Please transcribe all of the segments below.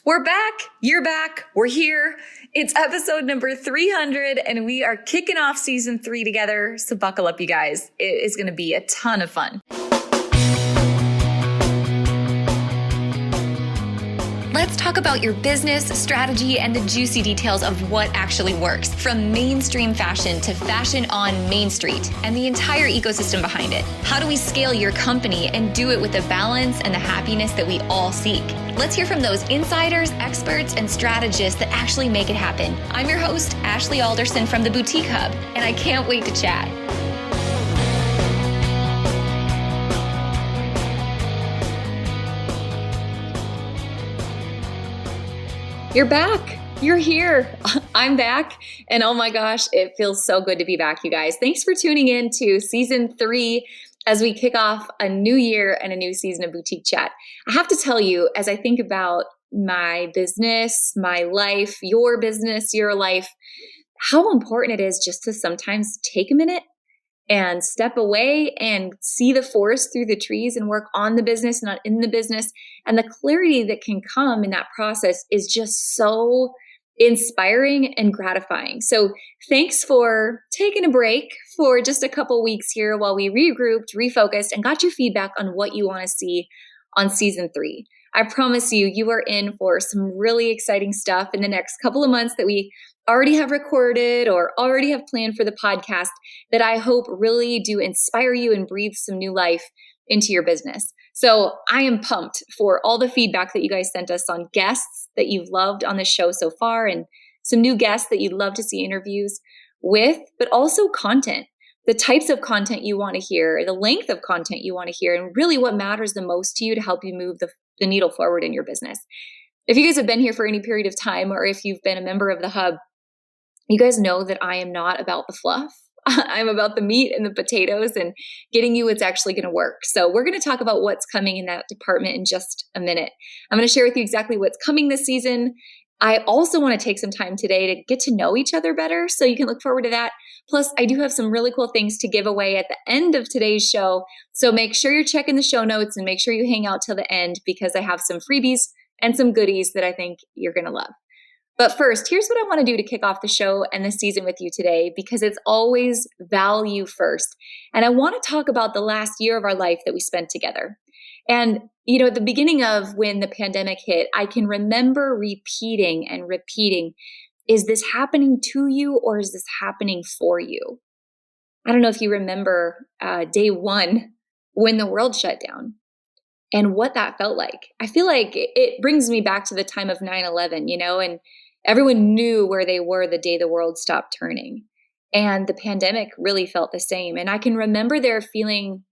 We're back. You're back. We're here. It's episode number 300 and we are kicking off season 3 together. So buckle up, you guys. It is going to be a ton of fun. Let's talk about your business, strategy, and the juicy details of what actually works, from mainstream fashion to fashion on Main Street and the entire ecosystem behind it. How do we scale your company and do it with the balance and the happiness that we all seek? Let's hear from those insiders, experts, and strategists that actually make it happen. I'm your host, Ashley Alderson from the Boutique Hub, and I can't wait to chat. You're back. You're here. I'm back. And oh my gosh, it feels so good to be back, you guys. Thanks for tuning in to season 3 as we kick off a new year and a new season of Boutique Chat. I have to tell you, as I think about my business, my life, your business, your life, how important it is just to sometimes take a minute and step away and see the forest through the trees and work on the business, not in the business. And the clarity that can come in that process is just so inspiring and gratifying. So thanks for taking a break for just a couple weeks here while we regrouped, refocused, and got your feedback on what you want to see on season 3. I promise you, you are in for some really exciting stuff in the next couple of months that we already have recorded or already have planned for the podcast that I hope really do inspire you and breathe some new life into your business. So I am pumped for all the feedback that you guys sent us on guests that you've loved on the show so far and some new guests that you'd love to see interviews with, but also content, the types of content you want to hear, the length of content you want to hear, and really what matters the most to you to help you move the needle forward in your business. If you guys have been here for any period of time, or if you've been a member of the Hub, you guys know that I am not about the fluff. I'm about the meat and the potatoes and getting you what's actually going to work. So we're going to talk about what's coming in that department in just a minute. I'm going to share with you exactly what's coming this season. I also want to take some time today to get to know each other better, so you can look forward to that. Plus, I do have some really cool things to give away at the end of today's show. So make sure you're checking the show notes and make sure you hang out till the end, because I have some freebies and some goodies that I think you're going to love. But first, here's what I want to do to kick off the show and the season with you today, because it's always value first. And I want to talk about the last year of our life that we spent together. And, you know, at the beginning of when the pandemic hit, I can remember repeating, is this happening to you or is this happening for you? I don't know if you remember day one when the world shut down and what that felt like. I feel like it brings me back to the time of 9/11, you know, and everyone knew where they were the day the world stopped turning. And the pandemic really felt the same. And I can remember the feeling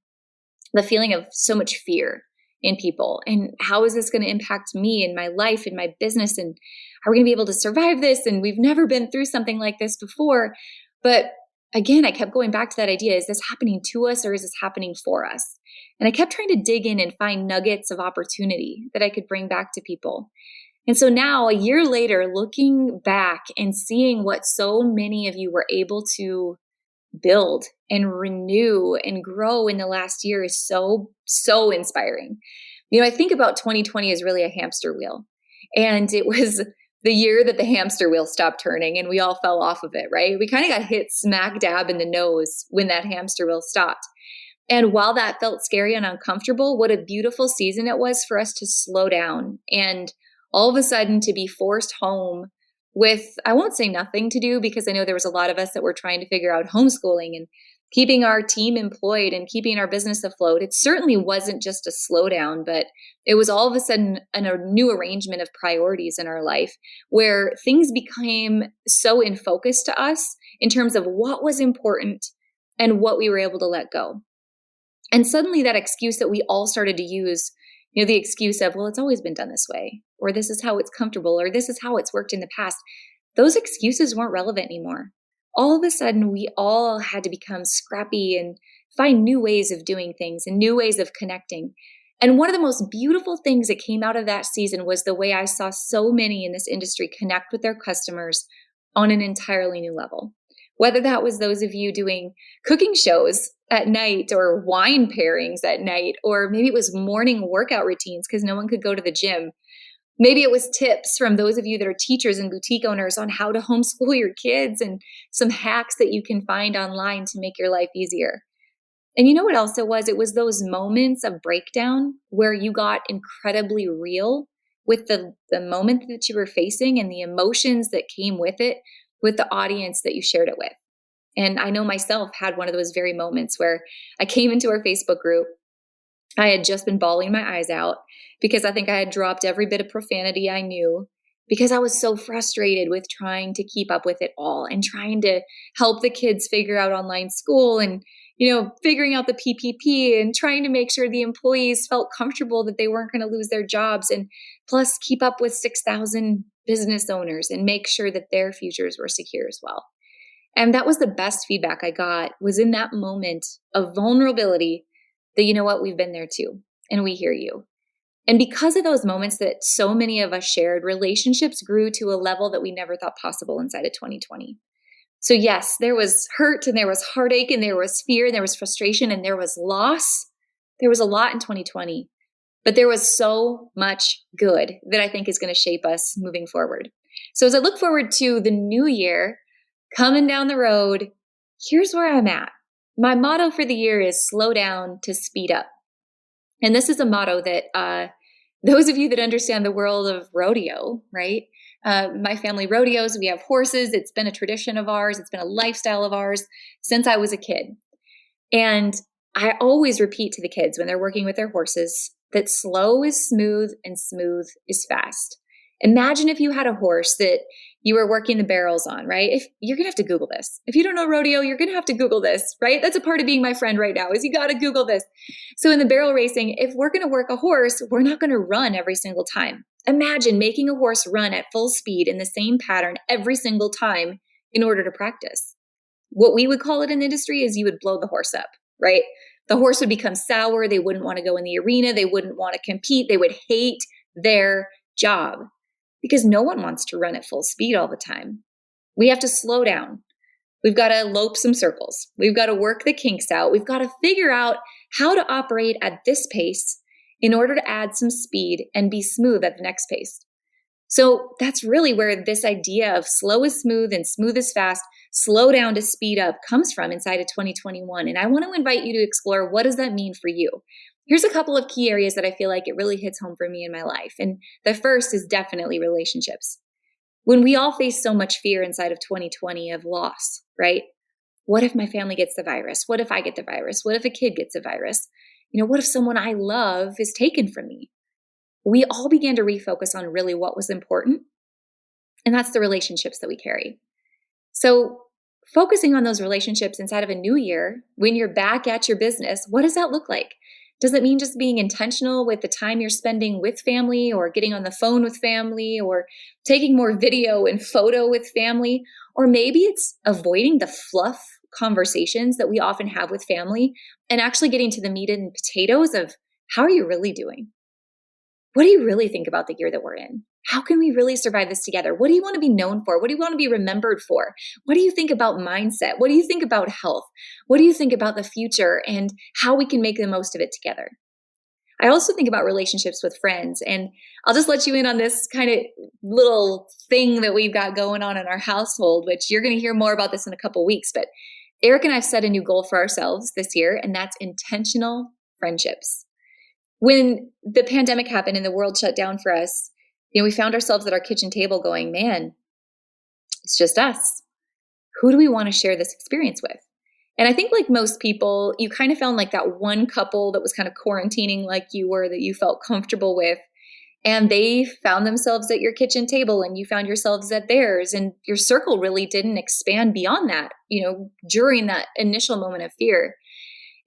of so much fear in people. And how is this going to impact me and my life and my business? And are we going to be able to survive this? And we've never been through something like this before. But again, I kept going back to that idea. Is this happening to us or is this happening for us? And I kept trying to dig in and find nuggets of opportunity that I could bring back to people. And so now, a year later, looking back and seeing what so many of you were able to build and renew and grow in the last year is so, so inspiring. You know, I think about 2020 as really a hamster wheel. And it was the year that the hamster wheel stopped turning and we all fell off of it, right? We kind of got hit smack dab in the nose when that hamster wheel stopped. And while that felt scary and uncomfortable, what a beautiful season it was for us to slow down and all of a sudden to be forced home with, I won't say nothing to do, because I know there was a lot of us that were trying to figure out homeschooling and keeping our team employed and keeping our business afloat. It certainly wasn't just a slowdown, but it was all of a sudden a new arrangement of priorities in our life where things became so in focus to us in terms of what was important and what we were able to let go. And suddenly that excuse that we all started to use, you know, the excuse of, well, it's always been done this way, or this is how it's comfortable, or this is how it's worked in the past. Those excuses weren't relevant anymore. All of a sudden, we all had to become scrappy and find new ways of doing things and new ways of connecting. And one of the most beautiful things that came out of that season was the way I saw so many in this industry connect with their customers on an entirely new level. Whether that was those of you doing cooking shows at night or wine pairings at night, or maybe it was morning workout routines because no one could go to the gym. Maybe it was tips from those of you that are teachers and boutique owners on how to homeschool your kids and some hacks that you can find online to make your life easier. And you know what else it was? It was those moments of breakdown where you got incredibly real with the moment that you were facing and the emotions that came with it, with the audience that you shared it with. And I know myself had one of those very moments where I came into our Facebook group. I had just been bawling my eyes out because I think I had dropped every bit of profanity I knew because I was so frustrated with trying to keep up with it all and trying to help the kids figure out online school and, figuring out the PPP and trying to make sure the employees felt comfortable that they weren't going to lose their jobs, and plus keep up with 6,000 business owners and make sure that their futures were secure as well. And that was the best feedback I got, was in that moment of vulnerability that, you know what, we've been there too, and we hear you. And because of those moments that so many of us shared, relationships grew to a level that we never thought possible inside of 2020. So yes, there was hurt and there was heartache and there was fear and there was frustration and there was loss. There was a lot in 2020, but there was so much good that I think is going to shape us moving forward. So as I look forward to the new year coming down the road, here's where I'm at. My motto for the year is slow down to speed up. And this is a motto that those of you that understand the world of rodeo, right? My family rodeos, we have horses. It's been a tradition of ours. It's been a lifestyle of ours since I was a kid. And I always repeat to the kids when they're working with their horses that slow is smooth and smooth is fast. Imagine if you had a horse that you were working the barrels on, right? If you're going to have to Google this. If you don't know rodeo, you're going to have to Google this, right? That's a part of being my friend right now, is you got to Google this. So in the barrel racing, if we're going to work a horse, we're not going to run every single time. Imagine making a horse run at full speed in the same pattern every single time in order to practice. What we would call it in the industry is you would blow the horse up, right? The horse would become sour. They wouldn't want to go in the arena. They wouldn't want to compete. They would hate their job because no one wants to run at full speed all the time. We have to slow down. We've got to lope some circles. We've got to work the kinks out. We've got to figure out how to operate at this pace in order to add some speed and be smooth at the next pace. So that's really where this idea of slow is smooth and smooth is fast, slow down to speed up comes from inside of 2021. And I want to invite you to explore, what does that mean for you? Here's a couple of key areas that I feel like it really hits home for me in my life. And the first is definitely relationships. When we all face so much fear inside of 2020 of loss, right? What if my family gets the virus? What if I get the virus? What if a kid gets the virus? What if someone I love is taken from me? We all began to refocus on really what was important, and that's the relationships that we carry. So focusing on those relationships inside of a new year, when you're back at your business, what does that look like? Does it mean just being intentional with the time you're spending with family, or getting on the phone with family, or taking more video and photo with family? Or maybe it's avoiding the fluff conversations that we often have with family and actually getting to the meat and potatoes of, how are you really doing? What do you really think about the year that we're in? How can we really survive this together? What do you want to be known for? What do you want to be remembered for? What do you think about mindset? What do you think about health? What do you think about the future and how we can make the most of it together? I also think about relationships with friends, and I'll just let you in on this kind of little thing that we've got going on in our household, which you're going to hear more about this in a couple weeks. But Eric and I have set a new goal for ourselves this year, and that's intentional friendships. When the pandemic happened and the world shut down for us, we found ourselves at our kitchen table going, man, it's just us. Who do we want to share this experience with? And I think, like most people, you kind of found like that one couple that was kind of quarantining like you were, that you felt comfortable with. And they found themselves at your kitchen table and you found yourselves at theirs. And your circle really didn't expand beyond that, during that initial moment of fear.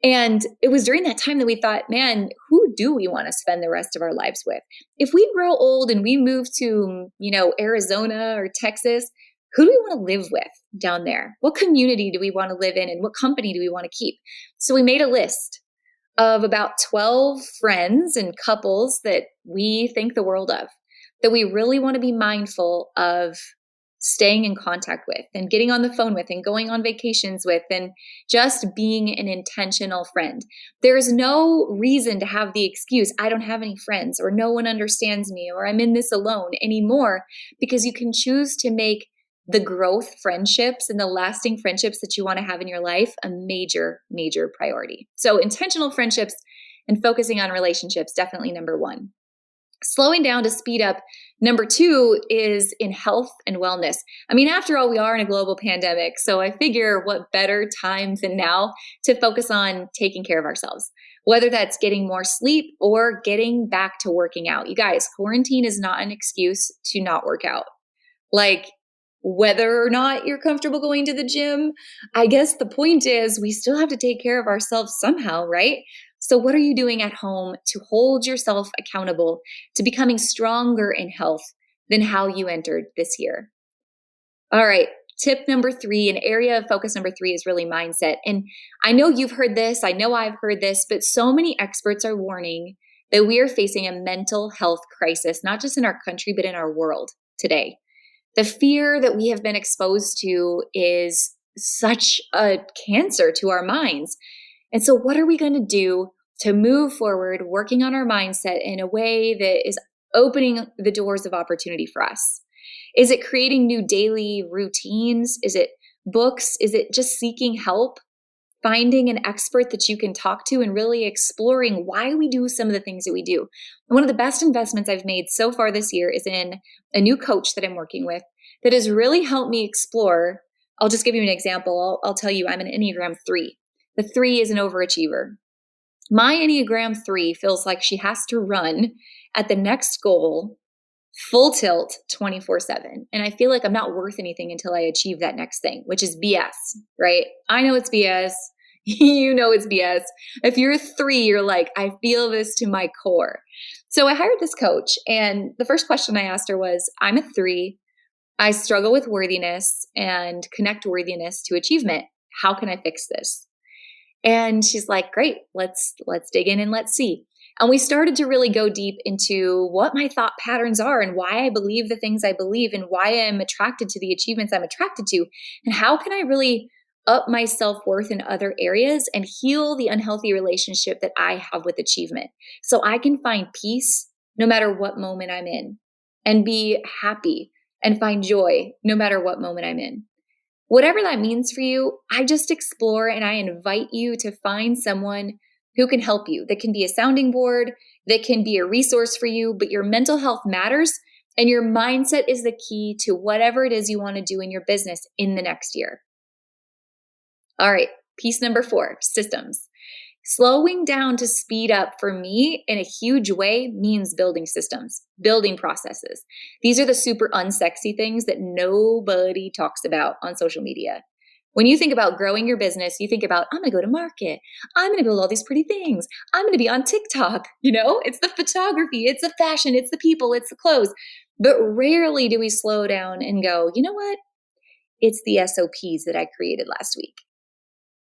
And it was during that time that we thought, man, who do we want to spend the rest of our lives with? If we grow old and we move to, Arizona or Texas, who do we want to live with down there? What community do we want to live in, and what company do we want to keep? So we made a list of about 12 friends and couples that we think the world of, that we really want to be mindful of staying in contact with and getting on the phone with and going on vacations with and just being an intentional friend. There's no reason to have the excuse, I don't have any friends or no one understands me or I'm in this alone anymore, because you can choose to make the growth friendships and the lasting friendships that you want to have in your life a major, major priority. So intentional friendships and focusing on relationships, definitely number one. Slowing down to speed up, number two, is in health and wellness. I mean, after all, we are in a global pandemic, so I figure what better time than now to focus on taking care of ourselves, whether that's getting more sleep or getting back to working out. You guys, quarantine is not an excuse to not work out. Like, whether or not you're comfortable going to the gym, I guess the point is we still have to take care of ourselves somehow, right? So what are you doing at home to hold yourself accountable to becoming stronger in health than how you entered this year? All right. Tip number three, an area of focus number three, is really mindset. And I know you've heard this. I know I've heard this, but so many experts are warning that we are facing a mental health crisis, not just in our country, but in our world today. The fear that we have been exposed to is such a cancer to our minds. And so what are we going to do to move forward, working on our mindset in a way that is opening the doors of opportunity for us? Is it creating new daily routines? Is it books? Is it just seeking help? Finding an expert that you can talk to and really exploring why we do some of the things that we do. One of the best investments I've made so far this year is in a new coach that I'm working with that has really helped me explore. I'll just give you an example. I'll tell you I'm an Enneagram 3. The 3 is an overachiever. My Enneagram 3 feels like she has to run at the next goal full tilt 24/7. And I feel like I'm not worth anything until I achieve that next thing, which is BS, right? I know it's BS. You know it's BS. If you're a 3, you're like, I feel this to my core. So I hired this coach, and the first question I asked her was, I'm a 3. I struggle with worthiness and connect worthiness to achievement. How can I fix this? And she's like, great, let's dig in and let's see. And we started to really go deep into what my thought patterns are and why I believe the things I believe and why I'm attracted to the achievements I'm attracted to. And how can I really up my self-worth in other areas and heal the unhealthy relationship that I have with achievement so I can find peace no matter what moment I'm in and be happy and find joy no matter what moment I'm in. Whatever that means for you, I just explore and I invite you to find someone who can help you, that can be a sounding board, that can be a resource for you, but your mental health matters and your mindset is the key to whatever it is you want to do in your business in the next year. All right, piece number 4, systems. Slowing down to speed up for me in a huge way means building systems, building processes. These are the super unsexy things that nobody talks about on social media. When you think about growing your business, you think about, I'm going to go to market. I'm going to build all these pretty things. I'm going to be on TikTok. You know, it's the photography, it's the fashion, it's the people, it's the clothes. But rarely do we slow down and go, you know what? It's the SOPs that I created last week.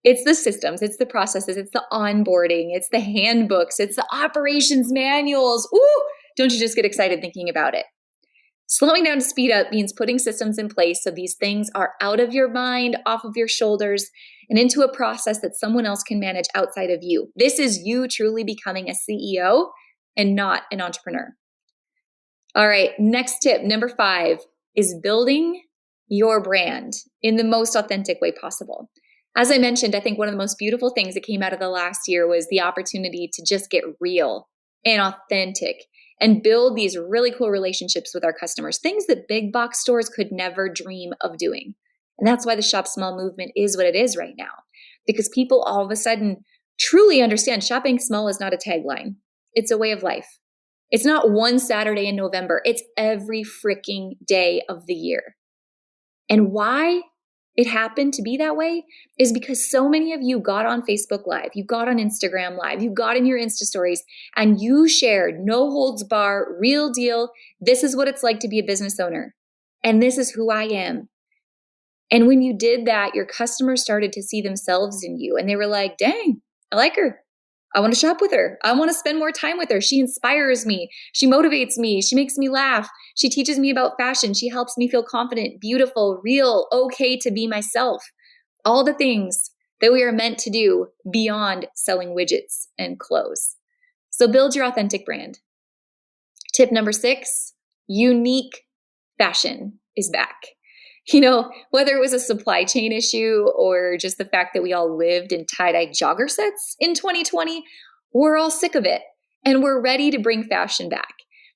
It's the systems, it's the processes, it's the onboarding, it's the handbooks, it's the operations manuals. Ooh, don't you just get excited thinking about it? Slowing down to speed up means putting systems in place so these things are out of your mind, off of your shoulders, and into a process that someone else can manage outside of you. This is you truly becoming a CEO and not an entrepreneur. All right, next tip, number 5, is building your brand in the most authentic way possible. As I mentioned, I think one of the most beautiful things that came out of the last year was the opportunity to just get real and authentic and build these really cool relationships with our customers, things that big box stores could never dream of doing. And that's why the Shop Small movement is what it is right now, because people all of a sudden truly understand shopping small is not a tagline. It's a way of life. It's not one Saturday in November. It's every freaking day of the year. And why it happened to be that way is because so many of you got on Facebook Live, you got on Instagram Live, you got in your Insta stories, and you shared no holds bar, real deal. This is what it's like to be a business owner. And this is who I am. And when you did that, your customers started to see themselves in you and they were like, dang, I like her. I want to shop with her. I want to spend more time with her. She inspires me. She motivates me. She makes me laugh. She teaches me about fashion. She helps me feel confident, beautiful, real, okay to be myself. All the things that we are meant to do beyond selling widgets and clothes. So build your authentic brand. Tip number 6, unique fashion is back. Whether it was a supply chain issue or just the fact that we all lived in tie-dye jogger sets in 2020, we're all sick of it and we're ready to bring fashion back.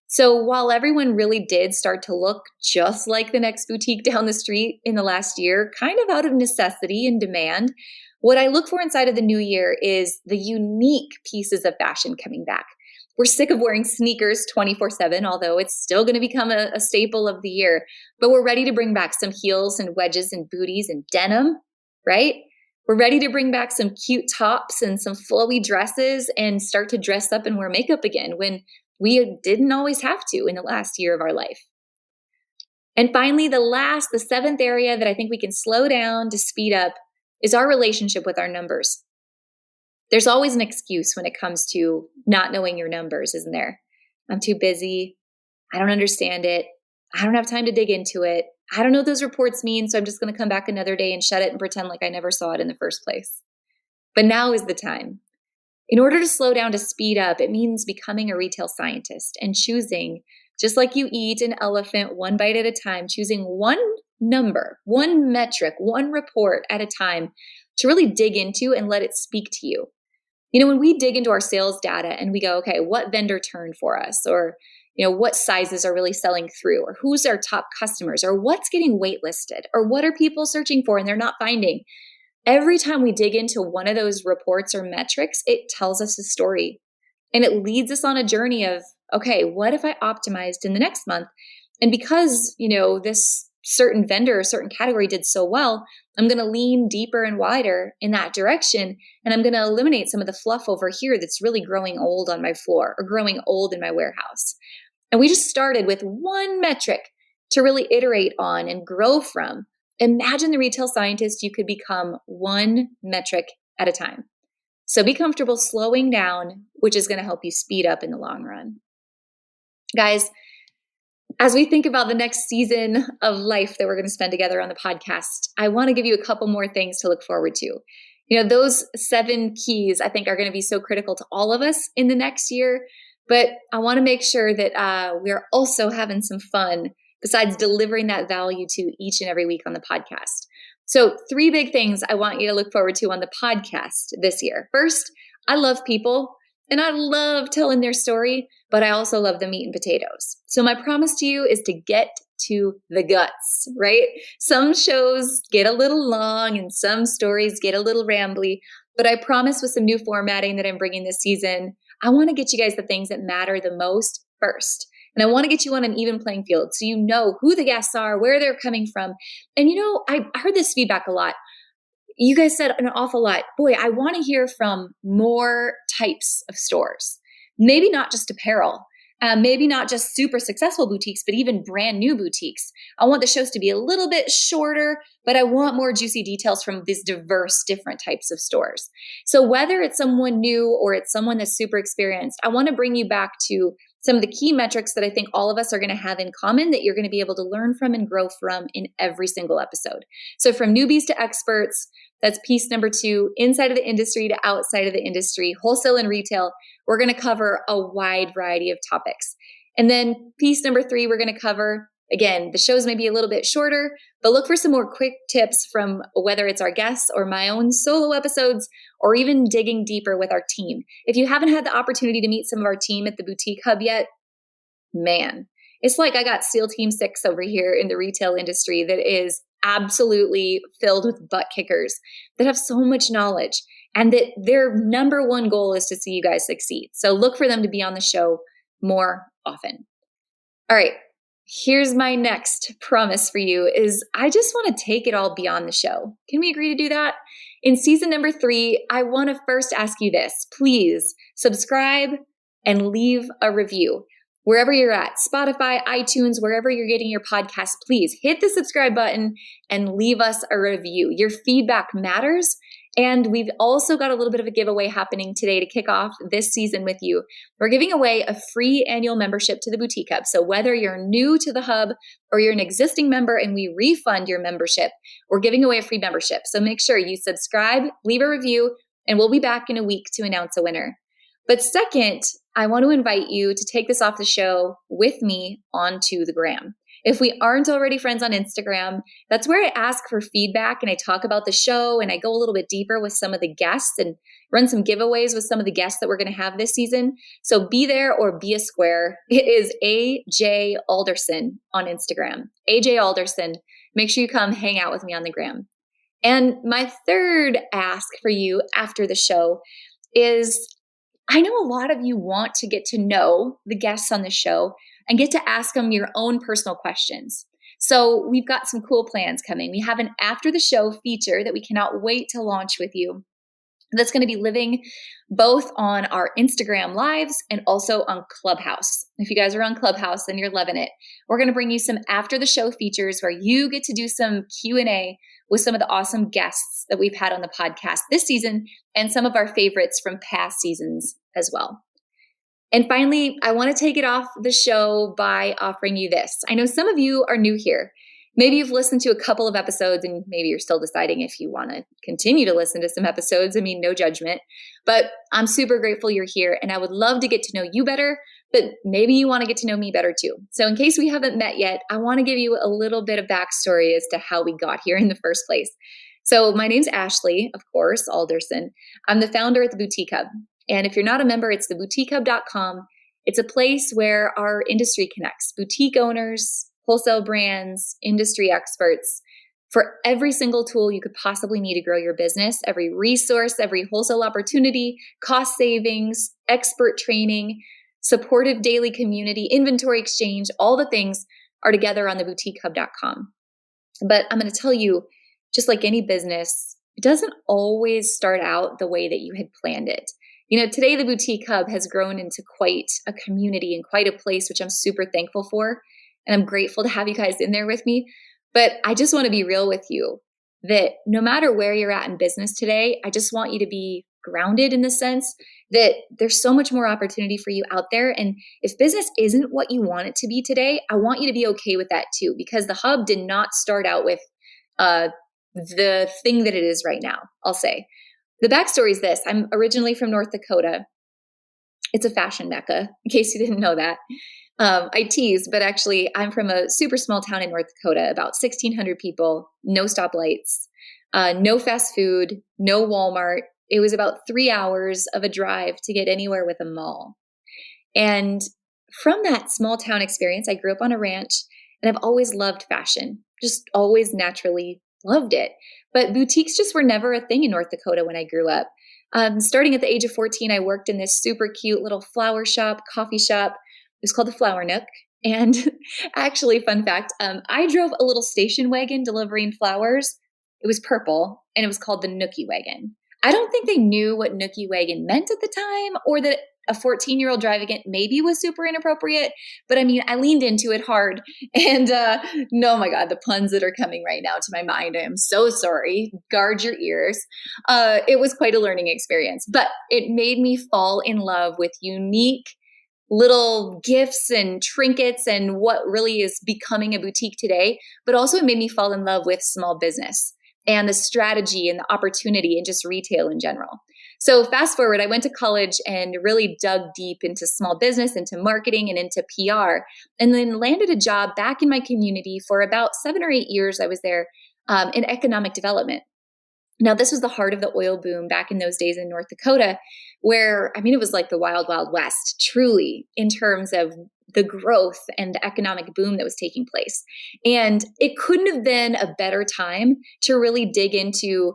So while everyone really did start to look just like the next boutique down the street in the last year, kind of out of necessity and demand, what I look for inside of the new year is the unique pieces of fashion coming back. We're sick of wearing sneakers 24/7, although it's still going to become a staple of the year. But we're ready to bring back some heels and wedges and booties and denim, right? We're ready to bring back some cute tops and some flowy dresses and start to dress up and wear makeup again when we didn't always have to in the last year of our life. And finally, the 7th area that I think we can slow down to speed up is our relationship with our numbers. There's always an excuse when it comes to not knowing your numbers, isn't there? I'm too busy. I don't understand it. I don't have time to dig into it. I don't know what those reports mean, so I'm just going to come back another day and shut it and pretend like I never saw it in the first place. But now is the time. In order to slow down to speed up, it means becoming a retail scientist and choosing, just like you eat an elephant one bite at a time, choosing one number, one metric, one report at a time to really dig into and let it speak to you. When we dig into our sales data and we go, okay, what vendor turned for us? Or, what sizes are really selling through? Or who's our top customers? Or what's getting waitlisted? Or what are people searching for and they're not finding? Every time we dig into one of those reports or metrics, it tells us a story. And it leads us on a journey of, okay, what if I optimized in the next month? And because, this certain vendor or certain category did so well, I'm going to lean deeper and wider in that direction. And I'm going to eliminate some of the fluff over here that's really growing old on my floor or growing old in my warehouse. And we just started with one metric to really iterate on and grow from. Imagine the retail scientist you could become one metric at a time. So be comfortable slowing down, which is going to help you speed up in the long run. Guys, as we think about the next season of life that we're going to spend together on the podcast, I want to give you a couple more things to look forward to. Those 7 keys I think are going to be so critical to all of us in the next year, but I want to make sure that we're also having some fun besides delivering that value to each and every week on the podcast. So 3 big things I want you to look forward to on the podcast this year. First, I love people. And I love telling their story, but I also love the meat and potatoes. So my promise to you is to get to the guts, right? Some shows get a little long and some stories get a little rambly, but I promise with some new formatting that I'm bringing this season, I want to get you guys the things that matter the most first. And I want to get you on an even playing field so you know who the guests are, where they're coming from. And I heard this feedback a lot. You guys said an awful lot. Boy, I want to hear from more types of stores. Maybe not just apparel, maybe not just super successful boutiques, but even brand new boutiques. I want the shows to be a little bit shorter, but I want more juicy details from these diverse, different types of stores. So whether it's someone new or it's someone that's super experienced, I want to bring you back to some of the key metrics that I think all of us are going to have in common that you're going to be able to learn from and grow from in every single episode. So from newbies to experts, that's piece number 2, inside of the industry to outside of the industry, wholesale and retail, we're going to cover a wide variety of topics. And then piece number 3, we're going to cover, again, the shows may be a little bit shorter, but look for some more quick tips from whether it's our guests or my own solo episodes, or even digging deeper with our team. If you haven't had the opportunity to meet some of our team at the Boutique Hub yet, man, it's like I got SEAL Team 6 over here in the retail industry that is absolutely filled with butt kickers that have so much knowledge and that their number one goal is to see you guys succeed. So look for them to be on the show more often. All right, here's my next promise for you is I just want to take it all beyond the show. Can we agree to do that? In season number 3, I want to first ask you this. Please subscribe and leave a review. Wherever you're at, Spotify, iTunes, wherever you're getting your podcast, please hit the subscribe button and leave us a review. Your feedback matters, And we've also got a little bit of a giveaway happening today to kick off this season with you. We're giving away a free annual membership to the Boutique Hub. So whether you're new to the Hub or you're an existing member and we refund your membership, we're giving away a free membership. So make sure you subscribe, leave a review, and we'll be back in a week to announce a winner. But second, I want to invite you to take this off the show with me onto the gram. If we aren't already friends on Instagram, that's where I ask for feedback and I talk about the show and I go a little bit deeper with some of the guests and run some giveaways with some of the guests that we're going to have this season. So be there or be a square. It is AJ Alderson on Instagram. AJ Alderson. Make sure you come hang out with me on the gram. And my third ask for you after the show is, I know a lot of you want to get to know the guests on the show and get to ask them your own personal questions. So we've got some cool plans coming. We have an after the show feature that we cannot wait to launch with you. That's going to be living both on our Instagram lives and also on Clubhouse. If you guys are on Clubhouse, then you're loving it. We're going to bring you some after the show features where you get to do some Q&A with some of the awesome guests that we've had on the podcast this season and some of our favorites from past seasons as well. And finally, I want to take it off the show by offering you this. I know some of you are new here. Maybe you've listened to a couple of episodes and maybe you're still deciding if you want to continue to listen to some episodes. I mean, no judgment, but I'm super grateful you're here and I would love to get to know you better, but maybe you want to get to know me better too. So in case we haven't met yet, I want to give you a little bit of backstory as to how we got here in the first place. So my name's Ashley, of course, Alderson. I'm the founder at the Boutique Hub. And if you're not a member, it's theboutiquehub.com. It's a place where our industry connects, boutique owners, wholesale brands, industry experts, for every single tool you could possibly need to grow your business, every resource, every wholesale opportunity, cost savings, expert training, supportive daily community, inventory exchange, all the things are together on theboutiquehub.com. But I'm going to tell you, just like any business, it doesn't always start out the way that you had planned it. You know, today the Boutique Hub has grown into quite a community and quite a place, which I'm super thankful for. And I'm grateful to have you guys in there with me. But I just want to be real with you that no matter where you're at in business today, I just want you to be grounded in the sense that there's so much more opportunity for you out there. And if business isn't what you want it to be today, I want you to be okay with that too, because the Hub did not start out with the thing that it is right now, I'll say. The backstory is this. I'm originally from North Dakota. It's a fashion mecca, in case you didn't know that. I tease, but actually I'm from a super small town in North Dakota, about 1,600 people, no stoplights, no fast food, no Walmart. It was about 3 hours of a drive to get anywhere with a mall. And from that small town experience, I grew up on a ranch and I've always loved fashion, just always naturally loved it. But boutiques just were never a thing in North Dakota when I grew up. Starting at the age of 14, I worked in this super cute little flower shop, coffee shop. It was called the Flower Nook. And actually, fun fact, I drove a little station wagon delivering flowers. It was purple and it was called the Nookie Wagon. I don't think they knew what Nookie Wagon meant at the time, or that a 14-year-old driving it maybe was super inappropriate. But I mean, I leaned into it hard. And no, my God, the puns that are coming right now to my mind, I am so sorry. Guard your ears. It was quite a learning experience, but it made me fall in love with unique little gifts and trinkets and what really is becoming a boutique today. But also it made me fall in love with small business and the strategy and the opportunity and just retail in general. So fast forward, I went to college and really dug deep into small business, into marketing and into PR, and then landed a job back in my community for about 7 or 8 years. I was there in economic development. Now, this was the heart of the oil boom back in those days in North Dakota, where, I mean, it was like the wild, wild west, truly, in terms of the growth and the economic boom that was taking place. And it couldn't have been a better time to really dig into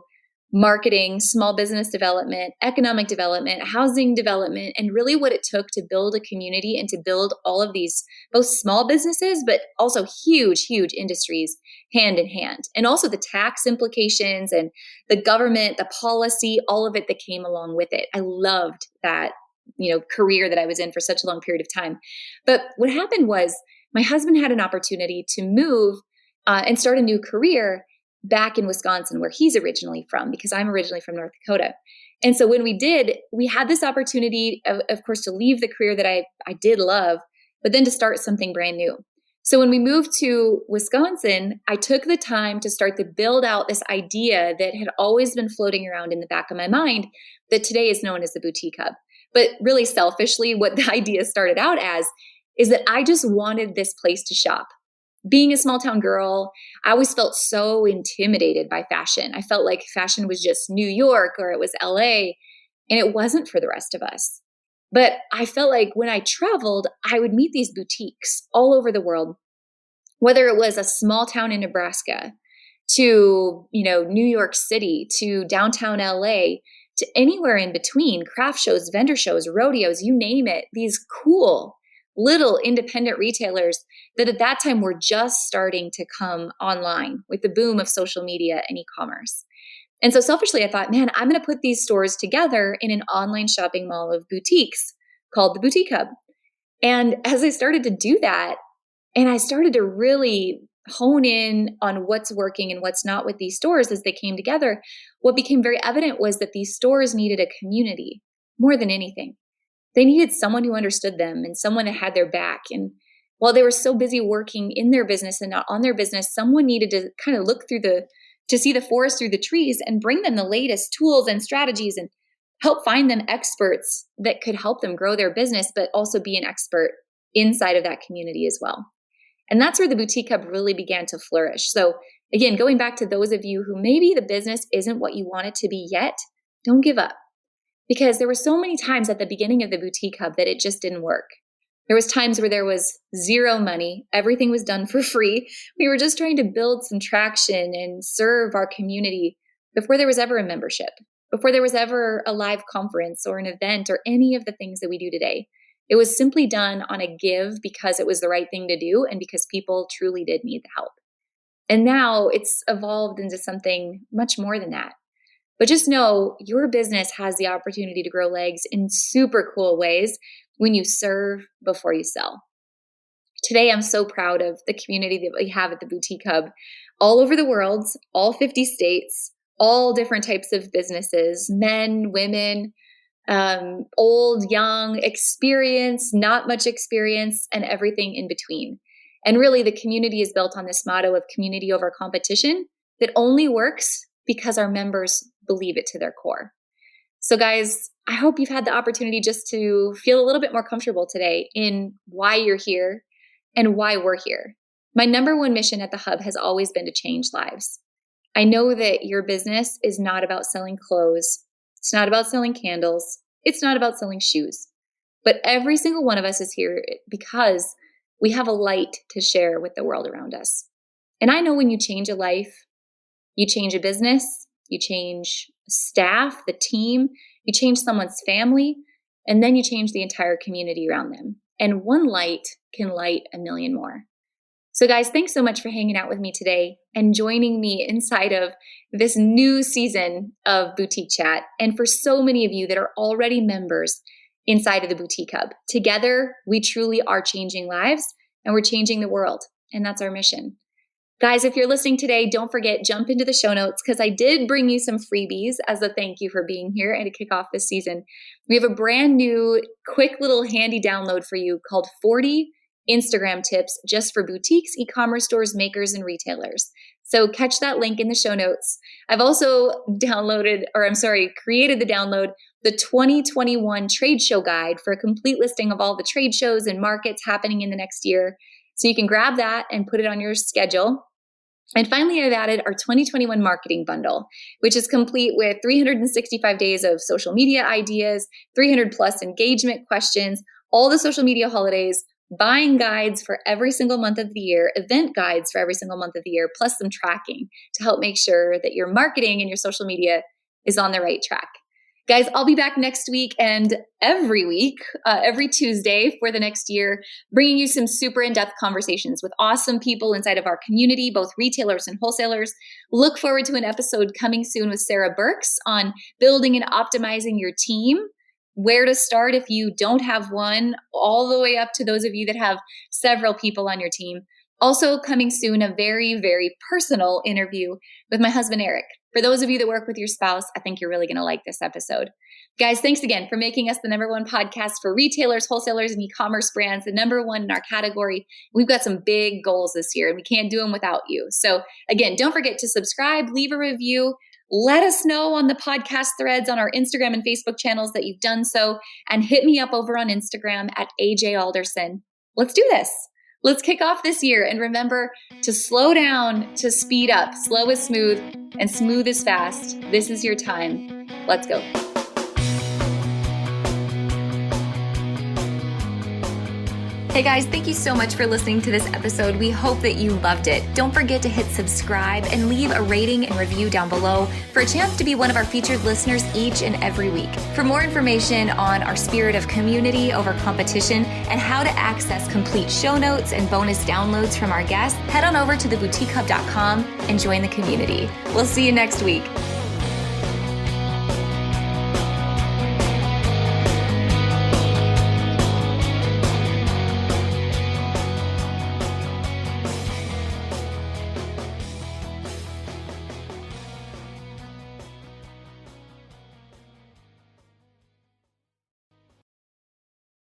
marketing, small business development, economic development, housing development, and really what it took to build a community and to build all of these both small businesses, but also huge, huge industries hand in hand. And also the tax implications and the government, the policy, all of it that came along with it. I loved that, career that I was in for such a long period of time. But what happened was my husband had an opportunity to move and start a new career. back in Wisconsin, where he's originally from, because I'm originally from North Dakota. And so when we did, we had this opportunity, of course, to leave the career that I did love, but then to start something brand new. So when we moved to Wisconsin, I took the time to start to build out this idea that had always been floating around in the back of my mind that today is known as the Boutique Hub. But really selfishly, what the idea started out as is that I just wanted this place to shop. Being a small town girl, I always felt so intimidated by fashion. I felt like fashion was just New York or it was LA, and it wasn't for the rest of us. But I felt like when I traveled, I would meet these boutiques all over the world, whether it was a small town in Nebraska to, New York City to downtown LA to anywhere in between, craft shows, vendor shows, rodeos, you name it, these cool little independent retailers that at that time were just starting to come online with the boom of social media and e-commerce. And so selfishly, I thought, man, I'm going to put these stores together in an online shopping mall of boutiques called the Boutique Hub. And as I started to do that, and I started to really hone in on what's working and what's not with these stores as they came together, what became very evident was that these stores needed a community more than anything. They needed someone who understood them and someone that had their back. And while they were so busy working in their business and not on their business, someone needed to kind of look to see the forest through the trees and bring them the latest tools and strategies and help find them experts that could help them grow their business, but also be an expert inside of that community as well. And that's where the Boutique Hub really began to flourish. So again, going back to those of you who maybe the business isn't what you want it to be yet, don't give up. Because there were so many times at the beginning of the Boutique Hub that it just didn't work. There was times where there was zero money. Everything was done for free. We were just trying to build some traction and serve our community before there was ever a membership, before there was ever a live conference or an event or any of the things that we do today. It was simply done on a give because it was the right thing to do and because people truly did need the help. And now it's evolved into something much more than that. But just know your business has the opportunity to grow legs in super cool ways when you serve before you sell. Today, I'm so proud of the community that we have at the Boutique Hub all over the world, all 50 states, all different types of businesses, men, women, old, young, experience, not much experience, and everything in between. And really, the community is built on this motto of community over competition that only works because our members believe it to their core. So guys, I hope you've had the opportunity just to feel a little bit more comfortable today in why you're here and why we're here. My number one mission at the Hub has always been to change lives. I know that your business is not about selling clothes. It's not about selling candles. It's not about selling shoes. But every single one of us is here because we have a light to share with the world around us. And I know when you change a life, you change a business, you change staff, the team, you change someone's family, and then you change the entire community around them. And one light can light a million more. So guys, thanks so much for hanging out with me today and joining me inside of this new season of Boutique Chat. And for so many of you that are already members inside of the Boutique Hub, together, we truly are changing lives and we're changing the world. And that's our mission. Guys, if you're listening today, don't forget, jump into the show notes because I did bring you some freebies as a thank you for being here and to kick off this season. We have a brand new, quick little handy download for you called 40 Instagram tips just for boutiques, e-commerce stores, makers, and retailers. So catch that link in the show notes. I've also created the download, the 2021 Trade Show Guide for a complete listing of all the trade shows and markets happening in the next year. So you can grab that and put it on your schedule. And finally, I've added our 2021 marketing bundle, which is complete with 365 days of social media ideas, 300 plus engagement questions, all the social media holidays, buying guides for every single month of the year, event guides for every single month of the year, plus some tracking to help make sure that your marketing and your social media is on the right track. Guys, I'll be back next week and every week, every Tuesday for the next year, bringing you some super in-depth conversations with awesome people inside of our community, both retailers and wholesalers. Look forward to an episode coming soon with Sarah Burks on building and optimizing your team, where to start if you don't have one, all the way up to those of you that have several people on your team. Also coming soon, a very, very personal interview with my husband, Eric. For those of you that work with your spouse, I think you're really going to like this episode. Guys, thanks again for making us the #1 podcast for retailers, wholesalers, and e-commerce brands, the #1 in our category. We've got some big goals this year, and we can't do them without you. So again, don't forget to subscribe, leave a review. Let us know on the podcast threads on our Instagram and Facebook channels that you've done so, and hit me up over on Instagram at AJ Alderson. Let's do this. Let's kick off this year, and remember to slow down, to speed up. Slow is smooth, and smooth is fast. This is your time. Let's go. Hey guys, thank you so much for listening to this episode. We hope that you loved it. Don't forget to hit subscribe and leave a rating and review down below for a chance to be one of our featured listeners each and every week. For more information on our spirit of community over competition and how to access complete show notes and bonus downloads from our guests, head on over to theboutiquehub.com and join the community. We'll see you next week.